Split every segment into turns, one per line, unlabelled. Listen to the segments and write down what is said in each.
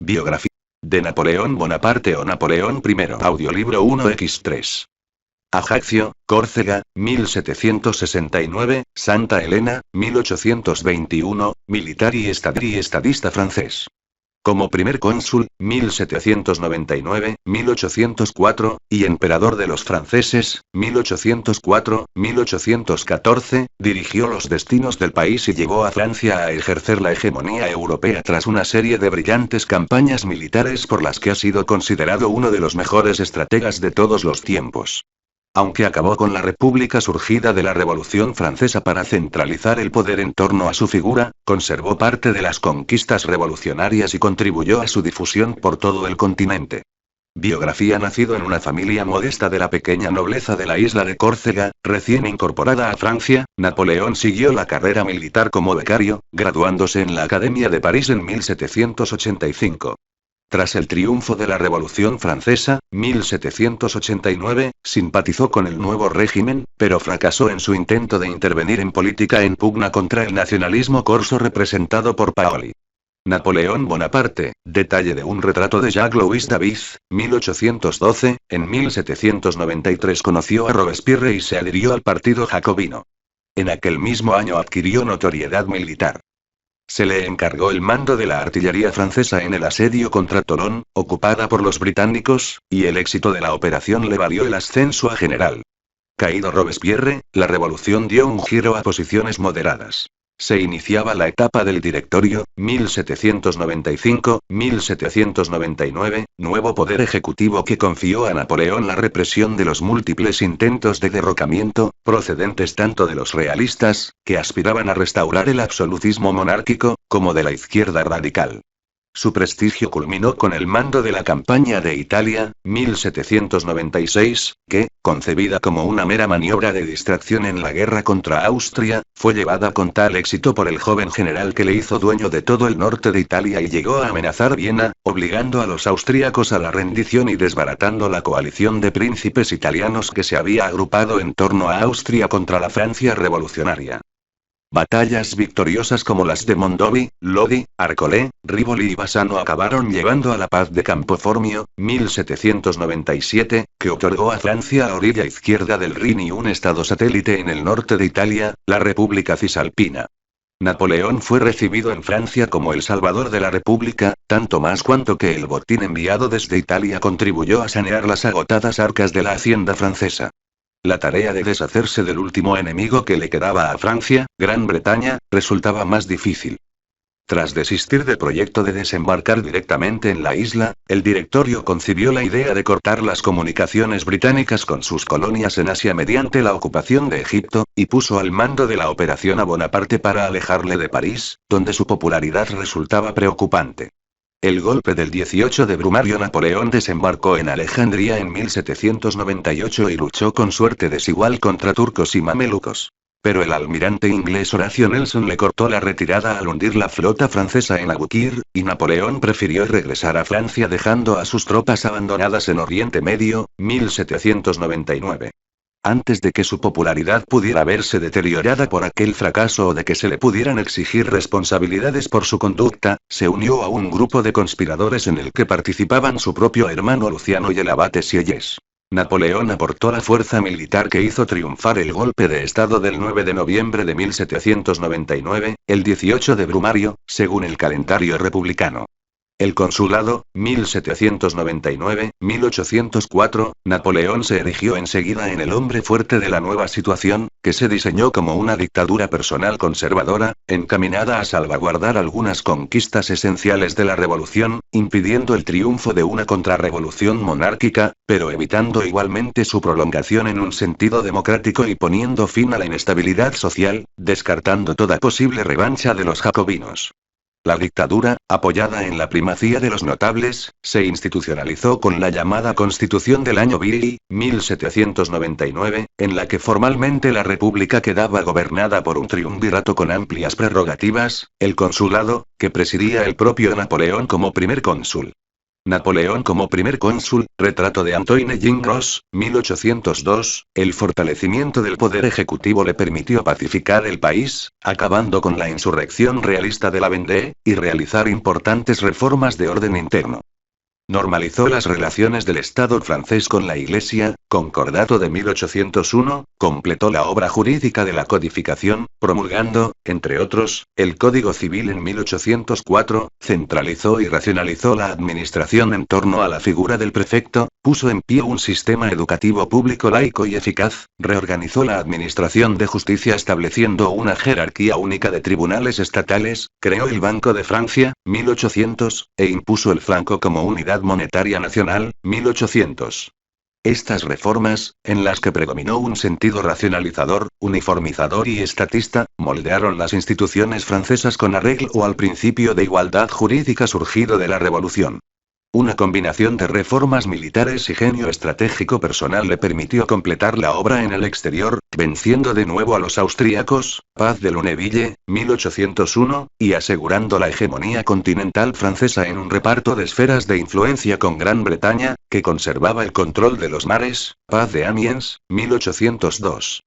Biografía de Napoleón Bonaparte o Napoleón I. Audiolibro 1x3. Ajaccio, Córcega, 1769, Santa Elena, 1821, militar y estadista francés. Como primer cónsul, 1799-1804, y emperador de los franceses, 1804-1814, dirigió los destinos del país y llevó a Francia a ejercer la hegemonía europea tras una serie de brillantes campañas militares por las que ha sido considerado uno de los mejores estrategas de todos los tiempos. Aunque acabó con la república surgida de la Revolución Francesa para centralizar el poder en torno a su figura, conservó parte de las conquistas revolucionarias y contribuyó a su difusión por todo el continente. Biografía. Nacido en una familia modesta de la pequeña nobleza de la isla de Córcega, recién incorporada a Francia, Napoleón siguió la carrera militar como becario, graduándose en la Academia de París en 1785. Tras el triunfo de la Revolución Francesa, 1789, simpatizó con el nuevo régimen, pero fracasó en su intento de intervenir en política en pugna contra el nacionalismo corso representado por Paoli. Napoleón Bonaparte, detalle de un retrato de Jacques-Louis David, 1812, en 1793 conoció a Robespierre y se adhirió al partido jacobino. En aquel mismo año adquirió notoriedad militar. Se le encargó el mando de la artillería francesa en el asedio contra Tolón, ocupada por los británicos, y el éxito de la operación le valió el ascenso a general. Caído Robespierre, la revolución dio un giro a posiciones moderadas. Se iniciaba la etapa del Directorio, 1795-1799, nuevo poder ejecutivo que confió a Napoleón la represión de los múltiples intentos de derrocamiento, procedentes tanto de los realistas, que aspiraban a restaurar el absolutismo monárquico, como de la izquierda radical. Su prestigio culminó con el mando de la campaña de Italia, 1796, que, concebida como una mera maniobra de distracción en la guerra contra Austria, fue llevada con tal éxito por el joven general que le hizo dueño de todo el norte de Italia y llegó a amenazar Viena, obligando a los austríacos a la rendición y desbaratando la coalición de príncipes italianos que se había agrupado en torno a Austria contra la Francia revolucionaria. Batallas victoriosas como las de Mondovì, Lodi, Arcolé, Rivoli y Bassano acabaron llevando a la paz de Campoformio, 1797, que otorgó a Francia a orilla izquierda del Rin y un estado satélite en el norte de Italia, la República Cisalpina. Napoleón fue recibido en Francia como el salvador de la República, tanto más cuanto que el botín enviado desde Italia contribuyó a sanear las agotadas arcas de la hacienda francesa. La tarea de deshacerse del último enemigo que le quedaba a Francia, Gran Bretaña, resultaba más difícil. Tras desistir del proyecto de desembarcar directamente en la isla, el Directorio concibió la idea de cortar las comunicaciones británicas con sus colonias en Asia mediante la ocupación de Egipto, y puso al mando de la operación a Bonaparte para alejarle de París, donde su popularidad resultaba preocupante. El golpe del 18 de Brumario. Napoleón desembarcó en Alejandría en 1798 y luchó con suerte desigual contra turcos y mamelucos. Pero el almirante inglés Horatio Nelson le cortó la retirada al hundir la flota francesa en Abukir, y Napoleón prefirió regresar a Francia dejando a sus tropas abandonadas en Oriente Medio, 1799. Antes de que su popularidad pudiera verse deteriorada por aquel fracaso o de que se le pudieran exigir responsabilidades por su conducta, se unió a un grupo de conspiradores en el que participaban su propio hermano Luciano y el abate Sieyès. Napoleón aportó la fuerza militar que hizo triunfar el golpe de Estado del 9 de noviembre de 1799, el 18 de Brumario, según el calendario republicano. El consulado, 1799-1804, Napoleón se erigió enseguida en el hombre fuerte de la nueva situación, que se diseñó como una dictadura personal conservadora, encaminada a salvaguardar algunas conquistas esenciales de la revolución, impidiendo el triunfo de una contrarrevolución monárquica, pero evitando igualmente su prolongación en un sentido democrático y poniendo fin a la inestabilidad social, descartando toda posible revancha de los jacobinos. La dictadura, apoyada en la primacía de los notables, se institucionalizó con la llamada Constitución del año Viry, 1799, en la que formalmente la República quedaba gobernada por un triunvirato con amplias prerrogativas, el consulado, que presidía el propio Napoleón como primer cónsul. Napoleón como primer cónsul, retrato de Antoine Gingras, 1802, el fortalecimiento del poder ejecutivo le permitió pacificar el país, acabando con la insurrección realista de la Vendée, y realizar importantes reformas de orden interno. Normalizó las relaciones del Estado francés con la Iglesia, Concordato de 1801, completó la obra jurídica de la codificación, promulgando, entre otros, el Código Civil en 1804, centralizó y racionalizó la administración en torno a la figura del prefecto, puso en pie un sistema educativo público laico y eficaz, reorganizó la administración de justicia estableciendo una jerarquía única de tribunales estatales, creó el Banco de Francia, 1800, e impuso el franco como unidad monetaria nacional, 1800. Estas reformas, en las que predominó un sentido racionalizador, uniformizador y estatista, moldearon las instituciones francesas con arreglo al principio de igualdad jurídica surgido de la Revolución. Una combinación de reformas militares y genio estratégico personal le permitió completar la obra en el exterior, venciendo de nuevo a los austríacos, Paz de Lunéville, 1801, y asegurando la hegemonía continental francesa en un reparto de esferas de influencia con Gran Bretaña, que conservaba el control de los mares, Paz de Amiens, 1802.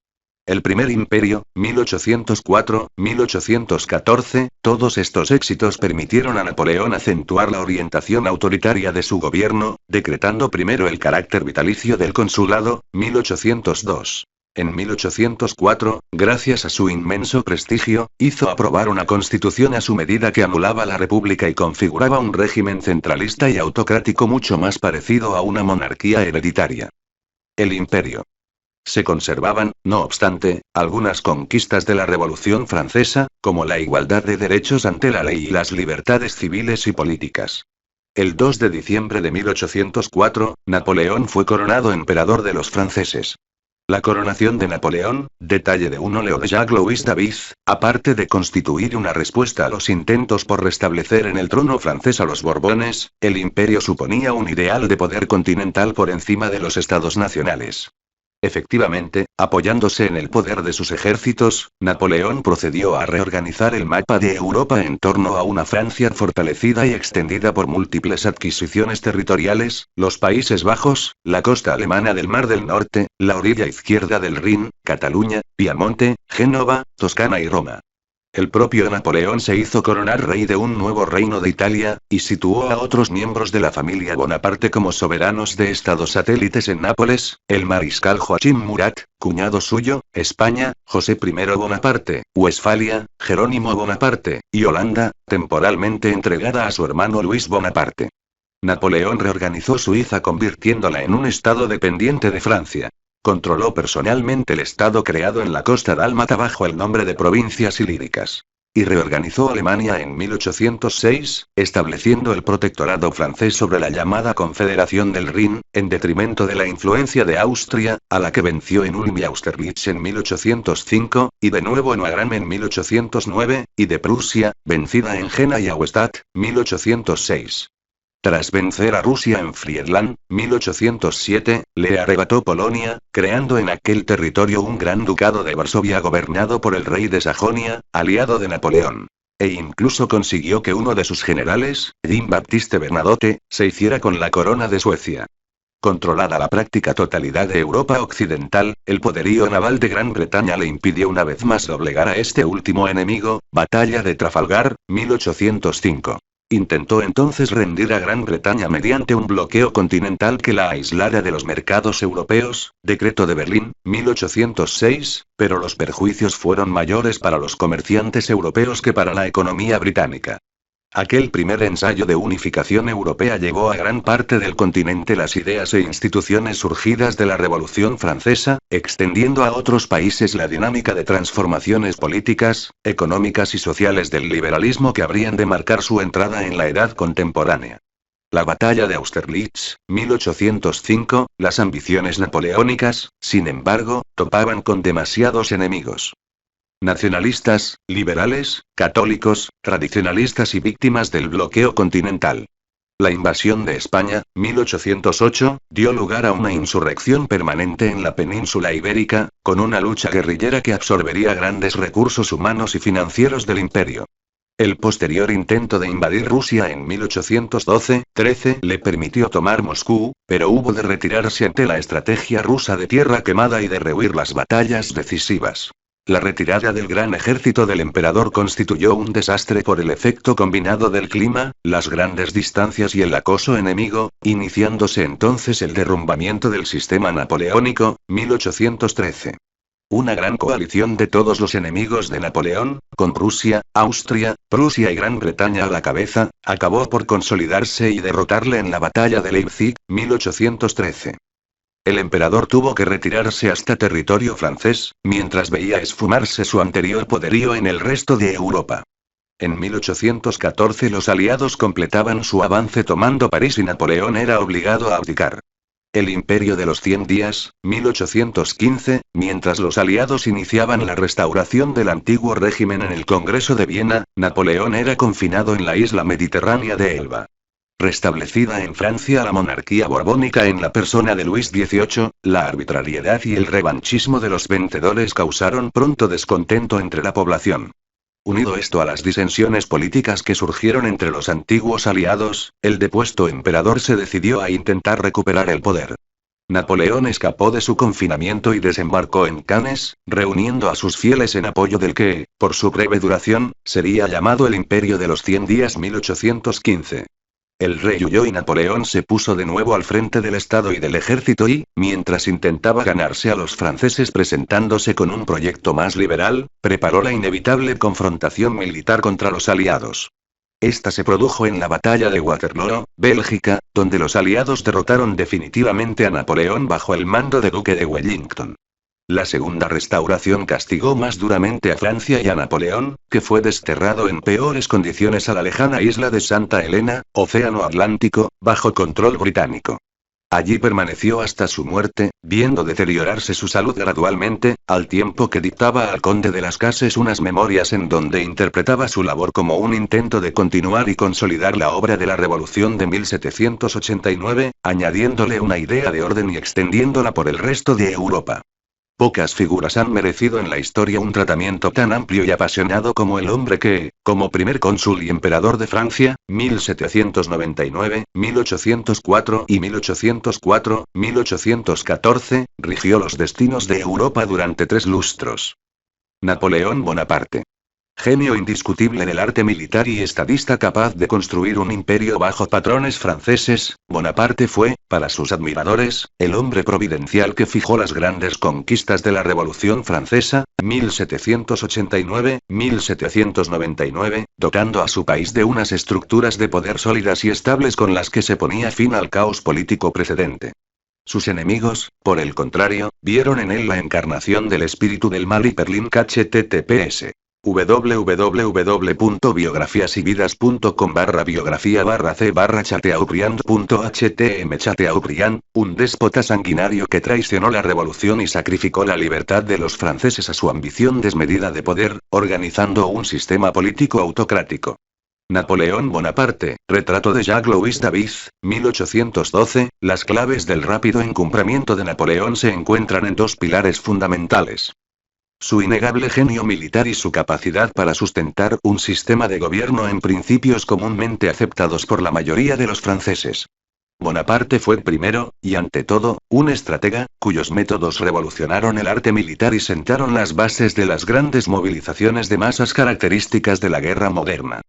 El Primer Imperio, 1804-1814, todos estos éxitos permitieron a Napoleón acentuar la orientación autoritaria de su gobierno, decretando primero el carácter vitalicio del consulado, 1802. En 1804, gracias a su inmenso prestigio, hizo aprobar una constitución a su medida que anulaba la república y configuraba un régimen centralista y autocrático mucho más parecido a una monarquía hereditaria. El imperio. Se conservaban, no obstante, algunas conquistas de la Revolución Francesa, como la igualdad de derechos ante la ley y las libertades civiles y políticas. El 2 de diciembre de 1804, Napoleón fue coronado emperador de los franceses. La coronación de Napoleón, detalle de un óleo de Jacques-Louis David, aparte de constituir una respuesta a los intentos por restablecer en el trono francés a los Borbones, el imperio suponía un ideal de poder continental por encima de los estados nacionales. Efectivamente, apoyándose en el poder de sus ejércitos, Napoleón procedió a reorganizar el mapa de Europa en torno a una Francia fortalecida y extendida por múltiples adquisiciones territoriales, los Países Bajos, la costa alemana del Mar del Norte, la orilla izquierda del Rin, Cataluña, Piamonte, Génova, Toscana y Roma. El propio Napoleón se hizo coronar rey de un nuevo reino de Italia, y situó a otros miembros de la familia Bonaparte como soberanos de estados satélites en Nápoles, el mariscal Joachim Murat, cuñado suyo, España, José I Bonaparte, Westfalia, Jerónimo Bonaparte, y Holanda, temporalmente entregada a su hermano Luis Bonaparte. Napoleón reorganizó Suiza convirtiéndola en un estado dependiente de Francia. Controló personalmente el estado creado en la costa dálmata bajo el nombre de provincias ilíricas. Y reorganizó Alemania en 1806, estableciendo el protectorado francés sobre la llamada Confederación del Rin, en detrimento de la influencia de Austria, a la que venció en Ulm y Austerlitz en 1805, y de nuevo en Wagram en 1809, y de Prusia, vencida en Jena y Auerstadt, 1806. Tras vencer a Rusia en Friedland, 1807, le arrebató Polonia, creando en aquel territorio un gran ducado de Varsovia gobernado por el rey de Sajonia, aliado de Napoleón. E incluso consiguió que uno de sus generales, Jean-Baptiste Bernadotte, se hiciera con la corona de Suecia. Controlada la práctica totalidad de Europa occidental, el poderío naval de Gran Bretaña le impidió una vez más doblegar a este último enemigo, Batalla de Trafalgar, 1805. Intentó entonces rendir a Gran Bretaña mediante un bloqueo continental que la aislara de los mercados europeos, Decreto de Berlín, 1806, pero los perjuicios fueron mayores para los comerciantes europeos que para la economía británica. Aquel primer ensayo de unificación europea llevó a gran parte del continente las ideas e instituciones surgidas de la Revolución Francesa, extendiendo a otros países la dinámica de transformaciones políticas, económicas y sociales del liberalismo que habrían de marcar su entrada en la edad contemporánea. La batalla de Austerlitz, 1805, las ambiciones napoleónicas, sin embargo, topaban con demasiados enemigos. Nacionalistas, liberales, católicos, tradicionalistas y víctimas del bloqueo continental. La invasión de España, 1808, dio lugar a una insurrección permanente en la península ibérica, con una lucha guerrillera que absorbería grandes recursos humanos y financieros del imperio. El posterior intento de invadir Rusia en 1812-13 le permitió tomar Moscú, pero hubo de retirarse ante la estrategia rusa de tierra quemada y de rehuir las batallas decisivas. La retirada del gran ejército del emperador constituyó un desastre por el efecto combinado del clima, las grandes distancias y el acoso enemigo, iniciándose entonces el derrumbamiento del sistema napoleónico, 1813. Una gran coalición de todos los enemigos de Napoleón, con Rusia, Austria, Prusia y Gran Bretaña a la cabeza, acabó por consolidarse y derrotarle en la batalla de Leipzig, 1813. El emperador tuvo que retirarse hasta territorio francés, mientras veía esfumarse su anterior poderío en el resto de Europa. En 1814 los aliados completaban su avance tomando París y Napoleón era obligado a abdicar. El Imperio de los 100 días, 1815, mientras los aliados iniciaban la restauración del antiguo régimen en el Congreso de Viena, Napoleón era confinado en la isla mediterránea de Elba. Restablecida en Francia la monarquía borbónica en la persona de Luis XVIII, la arbitrariedad y el revanchismo de los vencedores causaron pronto descontento entre la población. Unido esto a las disensiones políticas que surgieron entre los antiguos aliados, el depuesto emperador se decidió a intentar recuperar el poder. Napoleón escapó de su confinamiento y desembarcó en Cannes, reuniendo a sus fieles en apoyo del que, por su breve duración, sería llamado el Imperio de los 100 días 1815. El rey huyó y Napoleón se puso de nuevo al frente del Estado y del ejército y, mientras intentaba ganarse a los franceses presentándose con un proyecto más liberal, preparó la inevitable confrontación militar contra los aliados. Esta se produjo en la batalla de Waterloo, Bélgica, donde los aliados derrotaron definitivamente a Napoleón bajo el mando de Duque de Wellington. La segunda restauración castigó más duramente a Francia y a Napoleón, que fue desterrado en peores condiciones a la lejana isla de Santa Helena, Océano Atlántico, bajo control británico. Allí permaneció hasta su muerte, viendo deteriorarse su salud gradualmente, al tiempo que dictaba al conde de las Cases unas memorias en donde interpretaba su labor como un intento de continuar y consolidar la obra de la Revolución de 1789, añadiéndole una idea de orden y extendiéndola por el resto de Europa. Pocas figuras han merecido en la historia un tratamiento tan amplio y apasionado como el hombre que, como primer cónsul y emperador de Francia, 1799, 1804 y 1804-1814, rigió los destinos de Europa durante 3 lustros. Napoleón Bonaparte. Genio indiscutible del arte militar y estadista capaz de construir un imperio bajo patrones franceses, Bonaparte fue, para sus admiradores, el hombre providencial que fijó las grandes conquistas de la Revolución Francesa, 1789-1799, dotando a su país de unas estructuras de poder sólidas y estables con las que se ponía fin al caos político precedente. Sus enemigos, por el contrario, vieron en él la encarnación del espíritu del mal y Perlín https www.biografiasividas.com/biografía/c/chateaubriand.htm Chateaubriand, un déspota sanguinario que traicionó la revolución y sacrificó la libertad de los franceses a su ambición desmedida de poder, organizando un sistema político autocrático. Napoleón Bonaparte, retrato de Jacques-Louis David, 1812, las claves del rápido encumbramiento de Napoleón se encuentran en 2 pilares fundamentales. Su innegable genio militar y su capacidad para sustentar un sistema de gobierno en principios comúnmente aceptados por la mayoría de los franceses. Bonaparte fue primero, y ante todo, un estratega, cuyos métodos revolucionaron el arte militar y sentaron las bases de las grandes movilizaciones de masas características de la guerra moderna.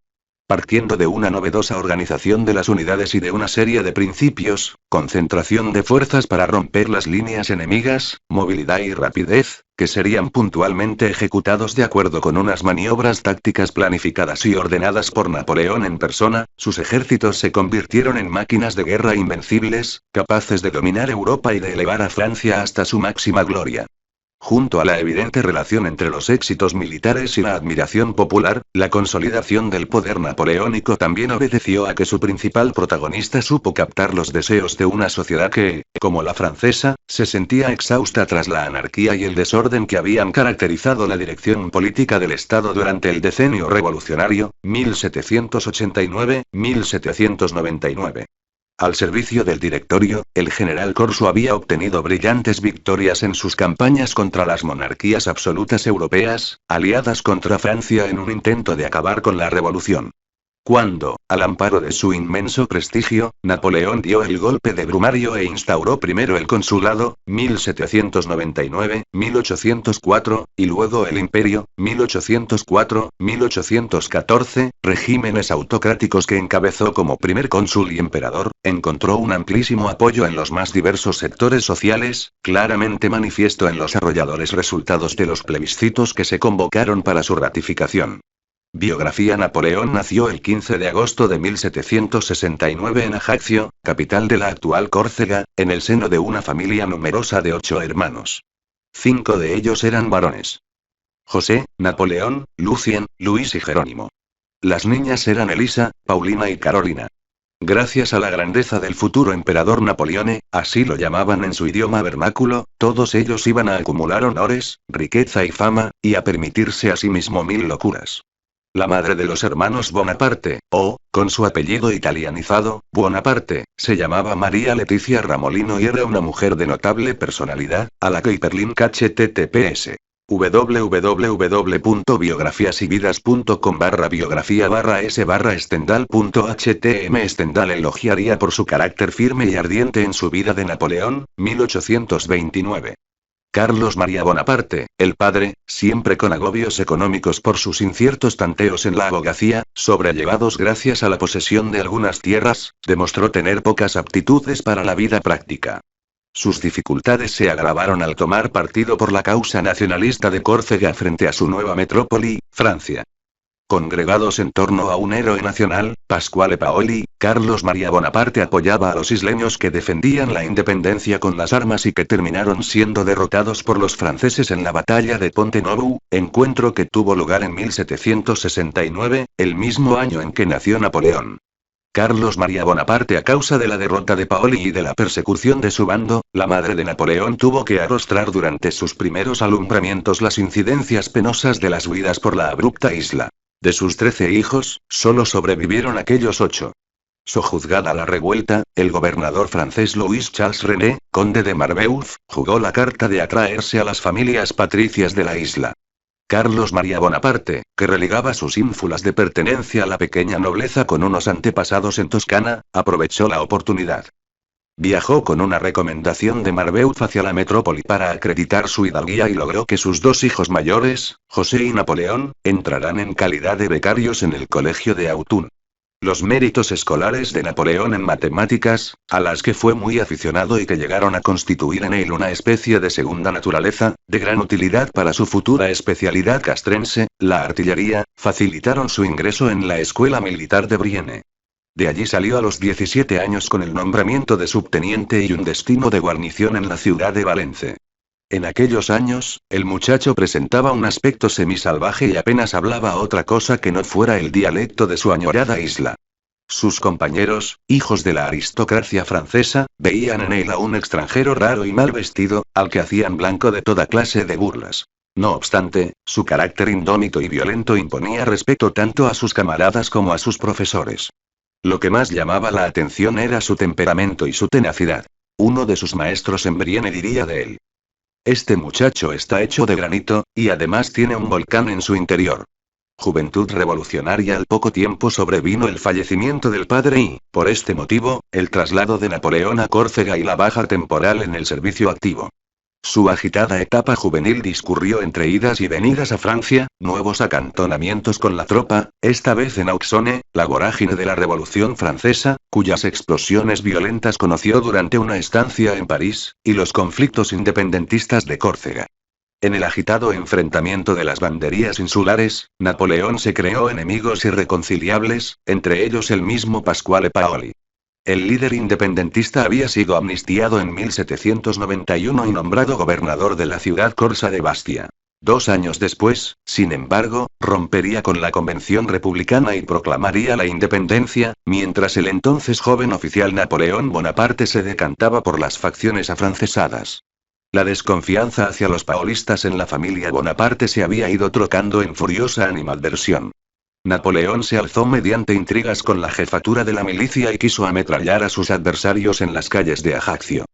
Partiendo de una novedosa organización de las unidades y de una serie de principios, concentración de fuerzas para romper las líneas enemigas, movilidad y rapidez, que serían puntualmente ejecutados de acuerdo con unas maniobras tácticas planificadas y ordenadas por Napoleón en persona, sus ejércitos se convirtieron en máquinas de guerra invencibles, capaces de dominar Europa y de elevar a Francia hasta su máxima gloria. Junto a la evidente relación entre los éxitos militares y la admiración popular, la consolidación del poder napoleónico también obedeció a que su principal protagonista supo captar los deseos de una sociedad que, como la francesa, se sentía exhausta tras la anarquía y el desorden que habían caracterizado la dirección política del Estado durante el decenio revolucionario, 1789-1799. Al servicio del directorio, el general Corso había obtenido brillantes victorias en sus campañas contra las monarquías absolutas europeas, aliadas contra Francia en un intento de acabar con la revolución. Cuando, al amparo de su inmenso prestigio, Napoleón dio el golpe de Brumario e instauró primero el consulado, 1799-1804, y luego el imperio, 1804-1814, regímenes autocráticos que encabezó como primer cónsul y emperador, encontró un amplísimo apoyo en los más diversos sectores sociales, claramente manifiesto en los arrolladores resultados de los plebiscitos que se convocaron para su ratificación. Biografía. Napoleón nació el 15 de agosto de 1769 en Ajaccio, capital de la actual Córcega, en el seno de una familia numerosa de 8 hermanos. 5 de ellos eran varones: José, Napoleón, Lucien, Luis y Jerónimo. Las niñas eran Elisa, Paulina y Carolina. Gracias a la grandeza del futuro emperador Napoleone, así lo llamaban en su idioma vernáculo, todos ellos iban a acumular honores, riqueza y fama, y a permitirse a sí mismo mil locuras. La madre de los hermanos Bonaparte, con su apellido italianizado, Buonaparte, se llamaba María Leticia Ramolino y era una mujer de notable personalidad, a la que hiperlink https www.biografiasividas.com/biografía/s/stendhal.htm. Stendhal elogiaría por su carácter firme y ardiente en su vida de Napoleón, 1829. Carlos María Bonaparte, el padre, siempre con agobios económicos por sus inciertos tanteos en la abogacía, sobrellevados gracias a la posesión de algunas tierras, demostró tener pocas aptitudes para la vida práctica. Sus dificultades se agravaron al tomar partido por la causa nacionalista de Córcega frente a su nueva metrópoli, Francia. Congregados en torno a un héroe nacional, Pasquale Paoli, Carlos María Bonaparte apoyaba a los isleños que defendían la independencia con las armas y que terminaron siendo derrotados por los franceses en la batalla de Ponte Novo, encuentro que tuvo lugar en 1769, el mismo año en que nació Napoleón. Carlos María Bonaparte, a causa de la derrota de Paoli y de la persecución de su bando, la madre de Napoleón tuvo que arrostrar durante sus primeros alumbramientos las incidencias penosas de las huidas por la abrupta isla. De sus 13 hijos, solo sobrevivieron aquellos 8. Sojuzgada la revuelta, el gobernador francés Louis Charles René, conde de Marbeuf, jugó la carta de atraerse a las familias patricias de la isla. Carlos María Bonaparte, que religaba sus ínfulas de pertenencia a la pequeña nobleza con unos antepasados en Toscana, aprovechó la oportunidad. Viajó con una recomendación de Marbeuf hacia la metrópoli para acreditar su hidalguía y logró que sus 2 hijos mayores, José y Napoleón, entraran en calidad de becarios en el colegio de Autun. Los méritos escolares de Napoleón en matemáticas, a las que fue muy aficionado y que llegaron a constituir en él una especie de segunda naturaleza, de gran utilidad para su futura especialidad castrense, la artillería, facilitaron su ingreso en la Escuela Militar de Brienne. De allí salió a los 17 años con el nombramiento de subteniente y un destino de guarnición en la ciudad de Valence. En aquellos años, el muchacho presentaba un aspecto semisalvaje y apenas hablaba otra cosa que no fuera el dialecto de su añorada isla. Sus compañeros, hijos de la aristocracia francesa, veían en él a un extranjero raro y mal vestido, al que hacían blanco de toda clase de burlas. No obstante, su carácter indómito y violento imponía respeto tanto a sus camaradas como a sus profesores. Lo que más llamaba la atención era su temperamento y su tenacidad. Uno de sus maestros en Brienne diría de él: "Este muchacho está hecho de granito, y además tiene un volcán en su interior". Juventud revolucionaria. Al poco tiempo sobrevino el fallecimiento del padre y, por este motivo, el traslado de Napoleón a Córcega y la baja temporal en el servicio activo. Su agitada etapa juvenil discurrió entre idas y venidas a Francia, nuevos acantonamientos con la tropa, esta vez en Auxonne, la vorágine de la Revolución Francesa, cuyas explosiones violentas conoció durante una estancia en París, y los conflictos independentistas de Córcega. En el agitado enfrentamiento de las banderías insulares, Napoleón se creó enemigos irreconciliables, entre ellos el mismo Pasquale Paoli. El líder independentista había sido amnistiado en 1791 y nombrado gobernador de la ciudad corsa de Bastia. 2 años después, sin embargo, rompería con la convención republicana y proclamaría la independencia, mientras el entonces joven oficial Napoleón Bonaparte se decantaba por las facciones afrancesadas. La desconfianza hacia los paolistas en la familia Bonaparte se había ido trocando en furiosa animadversión. Napoleón se alzó mediante intrigas con la jefatura de la milicia y quiso ametrallar a sus adversarios en las calles de Ajaccio.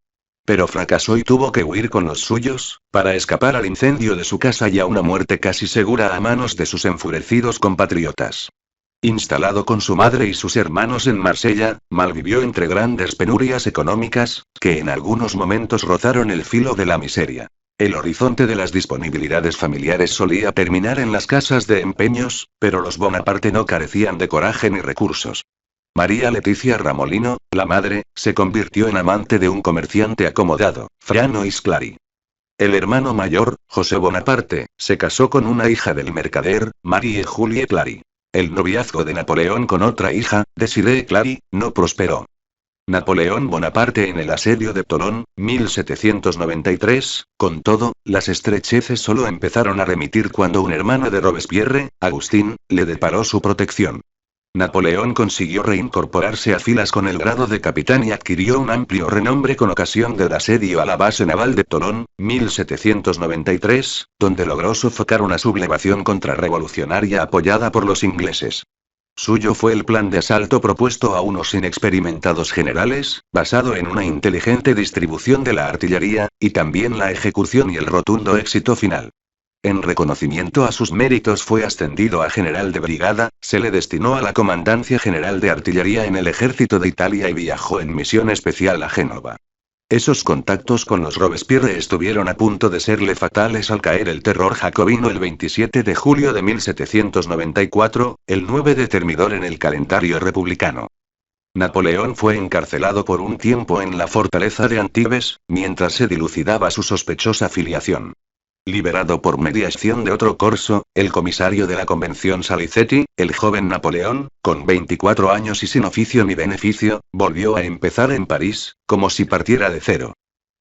Pero fracasó y tuvo que huir con los suyos, para escapar al incendio de su casa y a una muerte casi segura a manos de sus enfurecidos compatriotas. Instalado con su madre y sus hermanos en Marsella, malvivió entre grandes penurias económicas, que en algunos momentos rozaron el filo de la miseria. El horizonte de las disponibilidades familiares solía terminar en las casas de empeños, pero los Bonaparte no carecían de coraje ni recursos. María Leticia Ramolino, la madre, se convirtió en amante de un comerciante acomodado, Franois Clary. El hermano mayor, José Bonaparte, se casó con una hija del mercader, Marie Julie Clary. El noviazgo de Napoleón con otra hija, Desirée Clary, no prosperó. Napoleón Bonaparte en el asedio de Tolón, 1793, con todo, las estrecheces solo empezaron a remitir cuando un hermano de Robespierre, Agustín, le deparó su protección. Napoleón consiguió reincorporarse a filas con el grado de capitán y adquirió un amplio renombre con ocasión del asedio a la base naval de Tolón, 1793, donde logró sofocar una sublevación contrarrevolucionaria apoyada por los ingleses. Suyo fue el plan de asalto propuesto a unos inexperimentados generales, basado en una inteligente distribución de la artillería, y también la ejecución y el rotundo éxito final. En reconocimiento a sus méritos fue ascendido a general de brigada, se le destinó a la comandancia general de artillería en el ejército de Italia y viajó en misión especial a Génova. Esos contactos con los Robespierre estuvieron a punto de serle fatales al caer el terror jacobino el 27 de julio de 1794, el 9 de Termidor en el calendario republicano. Napoleón fue encarcelado por un tiempo en la fortaleza de Antibes, mientras se dilucidaba su sospechosa filiación. Liberado por mediación de otro corso, el comisario de la convención Salicetti, el joven Napoleón, con 24 años y sin oficio ni beneficio, volvió a empezar en París, como si partiera de cero.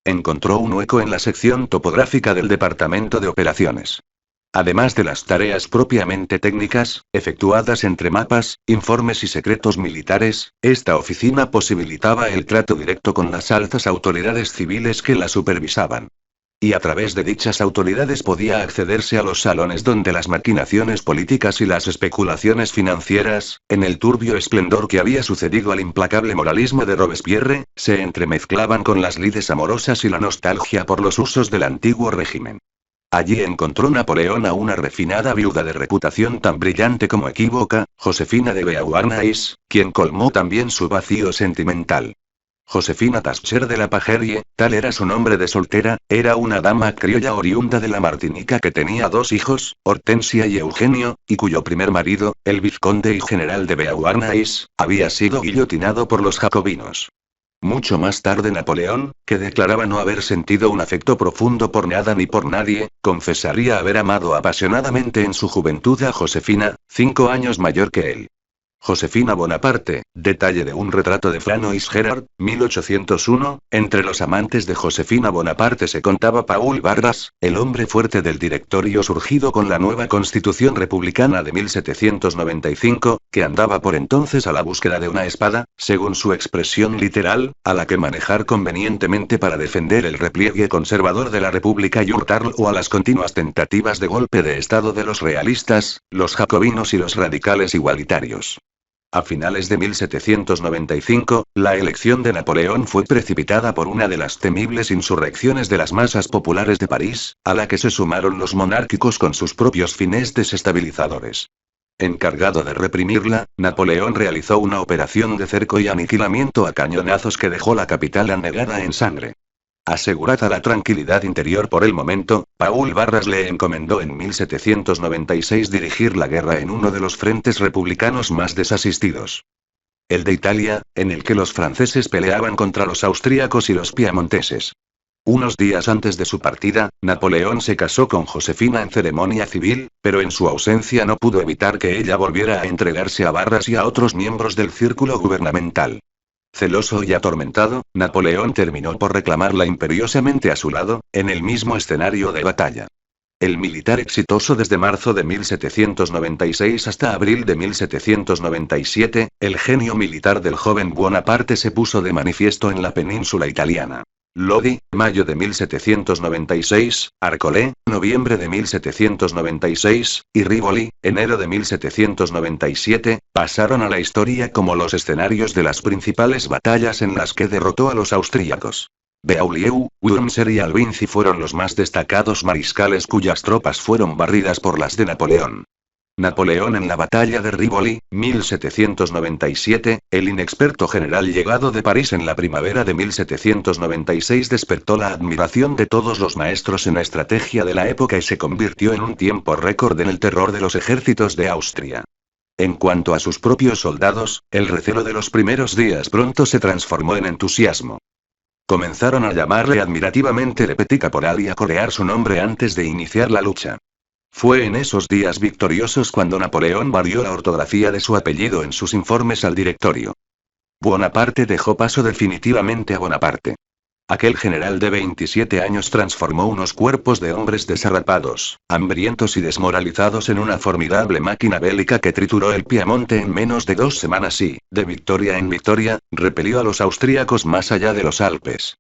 Encontró un hueco en la sección topográfica del Departamento de Operaciones. Además de las tareas propiamente técnicas, efectuadas entre mapas, informes y secretos militares, esta oficina posibilitaba el trato directo con las altas autoridades civiles que la supervisaban. Y a través de dichas autoridades podía accederse a los salones donde las maquinaciones políticas y las especulaciones financieras, en el turbio esplendor que había sucedido al implacable moralismo de Robespierre, se entremezclaban con las lides amorosas y la nostalgia por los usos del antiguo régimen. Allí encontró Napoleón a una refinada viuda de reputación tan brillante como equívoca, Josefina de Beauharnais, quien colmó también su vacío sentimental. Josefina Tascher de la Pagerie, tal era su nombre de soltera, era una dama criolla oriunda de la Martinica que tenía dos hijos, Hortensia y Eugenio, y cuyo primer marido, el vizconde y general de Beauharnais, había sido guillotinado por los jacobinos. Mucho más tarde Napoleón, que declaraba no haber sentido un afecto profundo por nada ni por nadie, confesaría haber amado apasionadamente en su juventud a Josefina, 5 años mayor que él. Josefina Bonaparte, detalle de un retrato de Franois Gerard, 1801, entre los amantes de Josefina Bonaparte se contaba Paul Barras, el hombre fuerte del directorio surgido con la nueva Constitución republicana de 1795, que andaba por entonces a la búsqueda de una espada, según su expresión literal, a la que manejar convenientemente para defender el repliegue conservador de la República y hurtarlo a las continuas tentativas de golpe de Estado de los realistas, los jacobinos y los radicales igualitarios. A finales de 1795, la elección de Napoleón fue precipitada por una de las temibles insurrecciones de las masas populares de París, a la que se sumaron los monárquicos con sus propios fines desestabilizadores. Encargado de reprimirla, Napoleón realizó una operación de cerco y aniquilamiento a cañonazos que dejó la capital anegada en sangre. Asegurada la tranquilidad interior por el momento, Paul Barras le encomendó en 1796 dirigir la guerra en uno de los frentes republicanos más desasistidos. El de Italia, en el que los franceses peleaban contra los austríacos y los piamonteses. Unos días antes de su partida, Napoleón se casó con Josefina en ceremonia civil, pero en su ausencia no pudo evitar que ella volviera a entregarse a Barras y a otros miembros del círculo gubernamental. Celoso y atormentado, Napoleón terminó por reclamarla imperiosamente a su lado, en el mismo escenario de batalla. El militar exitoso desde marzo de 1796 hasta abril de 1797, el genio militar del joven Bonaparte se puso de manifiesto en la península italiana. Lodi, mayo de 1796, Arcolé, noviembre de 1796, y Rivoli, enero de 1797, pasaron a la historia como los escenarios de las principales batallas en las que derrotó a los austríacos. Beaulieu, Wurmser y Albinzi fueron los más destacados mariscales cuyas tropas fueron barridas por las de Napoleón. Napoleón en la batalla de Rivoli, 1797, el inexperto general llegado de París en la primavera de 1796 despertó la admiración de todos los maestros en estrategia de la época y se convirtió en un tiempo récord en el terror de los ejércitos de Austria. En cuanto a sus propios soldados, el recelo de los primeros días pronto se transformó en entusiasmo. Comenzaron a llamarle admirativamente Le Petit Caporal y a corear su nombre antes de iniciar la lucha. Fue en esos días victoriosos cuando Napoleón varió la ortografía de su apellido en sus informes al directorio. Bonaparte dejó paso definitivamente a Bonaparte. Aquel general de 27 años transformó unos cuerpos de hombres desarrapados, hambrientos y desmoralizados en una formidable máquina bélica que trituró el Piamonte en menos de 2 semanas y, de victoria en victoria, repelió a los austríacos más allá de los Alpes.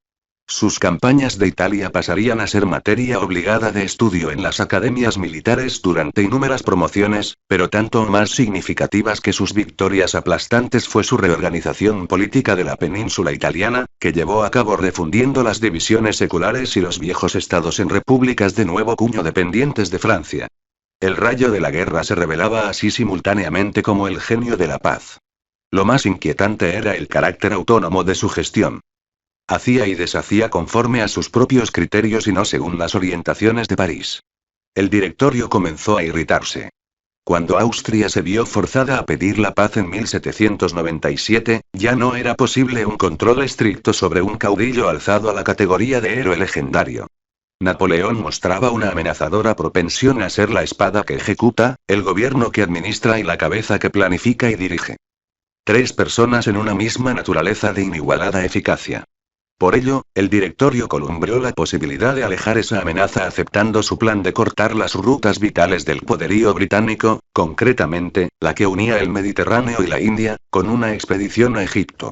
Sus campañas de Italia pasarían a ser materia obligada de estudio en las academias militares durante innúmeras promociones, pero tanto o más significativas que sus victorias aplastantes fue su reorganización política de la península italiana, que llevó a cabo refundiendo las divisiones seculares y los viejos estados en repúblicas de nuevo cuño dependientes de Francia. El rayo de la guerra se revelaba así simultáneamente como el genio de la paz. Lo más inquietante era el carácter autónomo de su gestión. Hacía y deshacía conforme a sus propios criterios y no según las orientaciones de París. El directorio comenzó a irritarse. Cuando Austria se vio forzada a pedir la paz en 1797, ya no era posible un control estricto sobre un caudillo alzado a la categoría de héroe legendario. Napoleón mostraba una amenazadora propensión a ser la espada que ejecuta, el gobierno que administra y la cabeza que planifica y dirige. 3 personas en una misma naturaleza de inigualada eficacia. Por ello, el directorio columbró la posibilidad de alejar esa amenaza aceptando su plan de cortar las rutas vitales del poderío británico, concretamente, la que unía el Mediterráneo y la India, con una expedición a Egipto.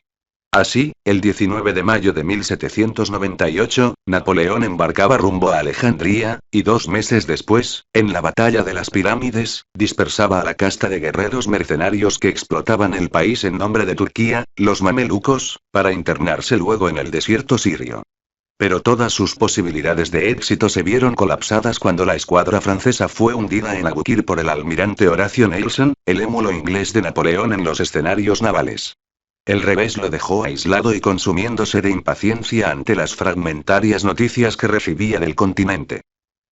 Así, el 19 de mayo de 1798, Napoleón embarcaba rumbo a Alejandría, y 2 meses después, en la batalla de las pirámides, dispersaba a la casta de guerreros mercenarios que explotaban el país en nombre de Turquía, los mamelucos, para internarse luego en el desierto sirio. Pero todas sus posibilidades de éxito se vieron colapsadas cuando la escuadra francesa fue hundida en Abukir por el almirante Horatio Nelson, el émulo inglés de Napoleón en los escenarios navales. El revés lo dejó aislado y consumiéndose de impaciencia ante las fragmentarias noticias que recibía del continente.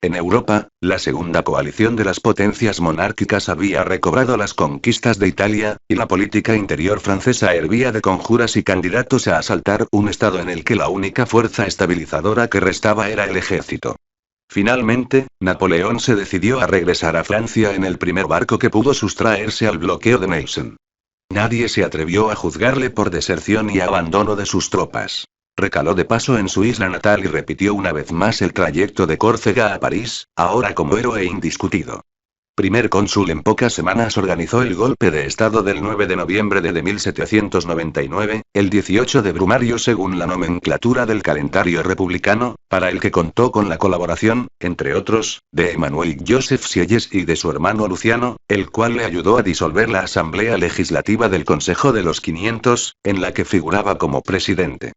En Europa, la segunda coalición de las potencias monárquicas había recobrado las conquistas de Italia, y la política interior francesa hervía de conjuras y candidatos a asaltar un estado en el que la única fuerza estabilizadora que restaba era el ejército. Finalmente, Napoleón se decidió a regresar a Francia en el primer barco que pudo sustraerse al bloqueo de Nelson. Nadie se atrevió a juzgarle por deserción y abandono de sus tropas. Recaló de paso en su isla natal y repitió una vez más el trayecto de Córcega a París, ahora como héroe indiscutido. Primer cónsul en pocas semanas organizó el golpe de estado del 9 de noviembre de 1799, el 18 de Brumario según la nomenclatura del calendario republicano, para el que contó con la colaboración, entre otros, de Emmanuel Joseph Sieyès y de su hermano Luciano, el cual le ayudó a disolver la Asamblea Legislativa del Consejo de los 500, en la que figuraba como presidente.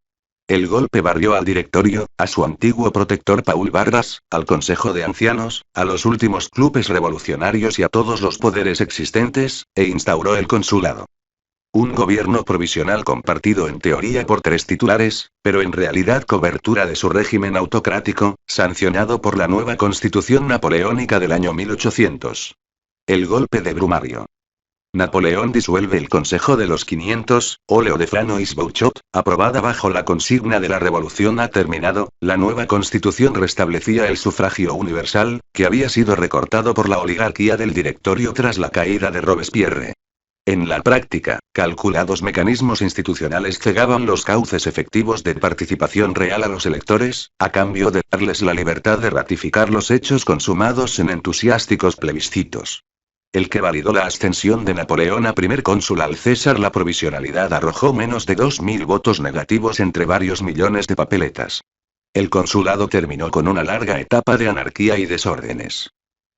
El golpe barrió al directorio, a su antiguo protector Paul Vargas, al Consejo de Ancianos, a los últimos clubes revolucionarios y a todos los poderes existentes, e instauró el consulado. Un gobierno provisional compartido en teoría por 3 titulares, pero en realidad cobertura de su régimen autocrático, sancionado por la nueva Constitución napoleónica del año 1800. El golpe de Brumario. Napoleón disuelve el Consejo de los 500, óleo de Flanois Bouchot, aprobada bajo la consigna de la revolución ha terminado, la nueva constitución restablecía el sufragio universal, que había sido recortado por la oligarquía del directorio tras la caída de Robespierre. En la práctica, calculados mecanismos institucionales cegaban los cauces efectivos de participación real a los electores, a cambio de darles la libertad de ratificar los hechos consumados en entusiásticos plebiscitos. El que validó la ascensión de Napoleón a primer cónsul al César la provisionalidad arrojó menos de 2000 votos negativos entre varios millones de papeletas. El consulado terminó con una larga etapa de anarquía y desórdenes.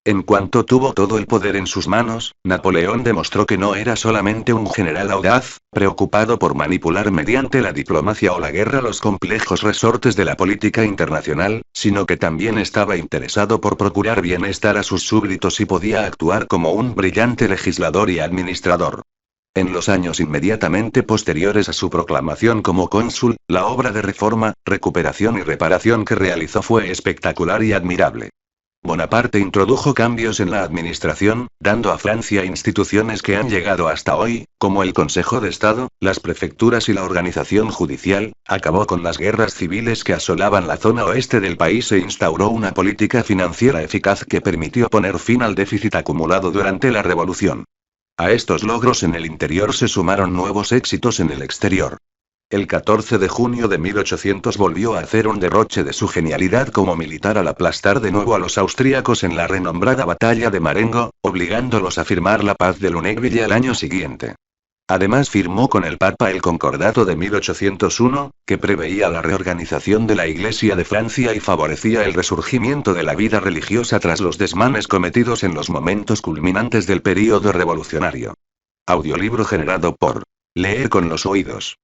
En cuanto tuvo todo el poder en sus manos, Napoleón demostró que no era solamente un general audaz, preocupado por manipular mediante la diplomacia o la guerra los complejos resortes de la política internacional, sino que también estaba interesado por procurar bienestar a sus súbditos y podía actuar como un brillante legislador y administrador. En los años inmediatamente posteriores a su proclamación como cónsul, la obra de reforma, recuperación y reparación que realizó fue espectacular y admirable. Bonaparte introdujo cambios en la administración, dando a Francia instituciones que han llegado hasta hoy, como el Consejo de Estado, las prefecturas y la organización judicial, acabó con las guerras civiles que asolaban la zona oeste del país e instauró una política financiera eficaz que permitió poner fin al déficit acumulado durante la Revolución. A estos logros en el interior se sumaron nuevos éxitos en el exterior. El 14 de junio de 1800 volvió a hacer un derroche de su genialidad como militar al aplastar de nuevo a los austríacos en la renombrada batalla de Marengo, obligándolos a firmar la paz de Lunéville al año siguiente. Además firmó con el Papa el Concordato de 1801, que preveía la reorganización de la Iglesia de Francia y favorecía el resurgimiento de la vida religiosa tras los desmanes cometidos en los momentos culminantes del período revolucionario. Audiolibro generado por Leer con los oídos.